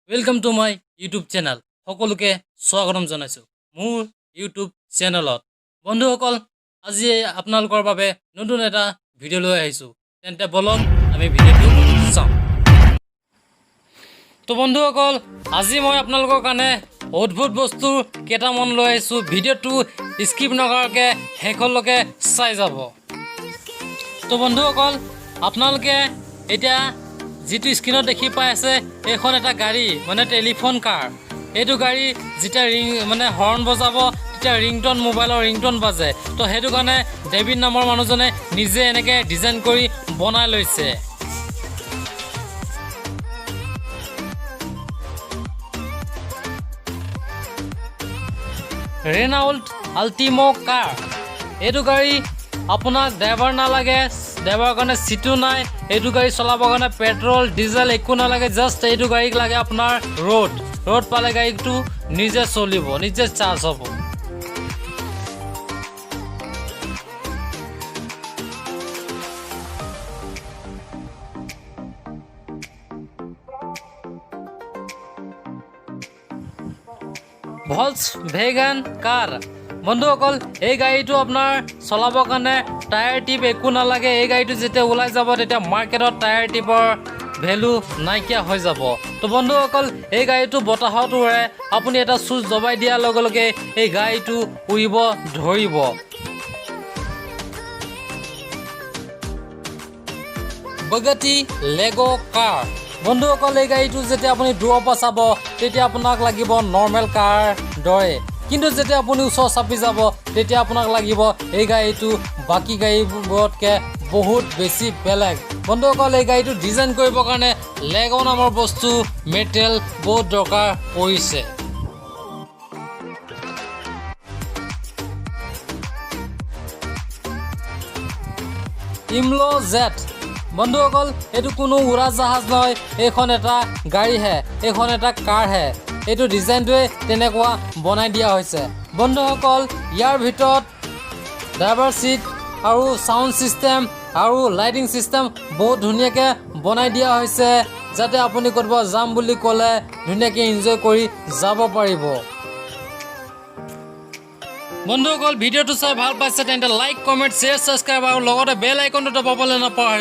welcome to my YouTube channel সকলোকে স্বাগতম জানাইছো মোৰ ইউটিউব চেনেলত বন্ধুসকল আজি আপোনালোকৰ বাবে নতুন এটা ভিডিও লৈ আহিছো তেন্তে বলক আমি ভিডিওটো চাওঁ তো বন্ধুসকল আজি মই আপোনালোকৰ কাৰণে অদ্ভুত বস্তু কেইটামান লৈ আহিছো ভিডিওটো স্কিপ নকৰাকৈ শেষলৈকে চাই যাব তো বন্ধুসকল আপোনালোকে এতিয়া যেটো স্ক্ৰিনত দেখি পাই আছে এখন এটা গাড়ী মানে টেলিফোন কাৰ এটো গাড়ী যেটা ৰিং মানে হৰ্ন বজাব তেটা ৰিংটোন মোবাইলৰ ৰিংটোন বাজে তো হেতু কাৰণে ডেভিড নামৰ মানুহজনে নিজে এনেকে ডিজাইন কৰি বনাই লৈছে ৰেনাল্ট আল্টিমো কাৰ এটো গাড়ী আপোনাক ড্ৰাইভাৰ নালাগে ড্ৰাইভাৰ কাৰণে সিটো নাই এটো গাড়ী চলাবৰ কাৰণে পেট্ৰল ডিজেল একো নালাগে জাস্ট এটো গাড়ীক লাগে আপোনাৰ रोड पाले गाड़ीটো নিজে চলিব নিজে চাৰ্জ হ'ব ভলক্সভেগন কাৰ বন্ধুসকল এই গাড়ীটো আপোনাৰ চলাবৰ কাৰণে টায়াৰ টিপ একো নালাগে এই গাড়ীটো যেতিয়া ওলাই যাব তেতিয়া মাৰ্কেটত টায়াৰ টিপৰ ভ্যালু নাইকিয়া হৈ যাব তো বন্ধুসকল এই গাড়ীটো বতাহত উৰে আপুনি এটা সুইচ দবাই দিয়াৰ লগে লগে এই গাড়ীটো উৰিব ধৰিব বুগাটি লেগো কাৰ বন্ধুসকল এই গাড়ীটো যেতিয়া আপুনি দূৰৰ পৰা চাব তেতিয়া আপোনাক লাগিব নৰ্মেল কাৰ দৰে কিন্তু যেতিয়া আপুনি ওচৰ চাপি যাব তেতিয়া আপোনাক লাগিব এই গাড়ীটো বাকি গাড়ীবোৰতকৈ বহুত বেছি বেলেগ বন্ধুসকল এই গাড়ীটো ডিজাইন কৰিবৰ কাৰণে লেগো নামৰ বস্তু মেটেল বহুত দৰকাৰ পৰিছে ইমলো জেট বন্ধুসকল এটো কোনো উৰা জাহাজ নহয় এখন এটা গাড়ী হে এখন এটা কাৰ হে এটো ডিজাইনটোৱে তেনেকুৱা বনাই দিয়া হৈছে বন্ধুসকল ইয়াৰ ভিতৰত ড্ৰাইভাৰ সিট আৰু সাউন্ড সিস্টেম আৰু লাইটিং সিস্টেম বহুত ধুনিয়াকৈ বনাই দিয়া হৈছে যাতে আপুনি কৰব যাম বুলি ক'লে ধুনিয়াকৈ এনজয় কৰি যাব পাৰিব বন্ধুসকল ভিডিওটো চাই ভাল পাইছে তেন্তে লাইক কমেন্ট শেয়াৰ সাবস্ক্ৰাইব আৰু লগতে বেল আইকনটো দবাবলৈ নাপাহৰিব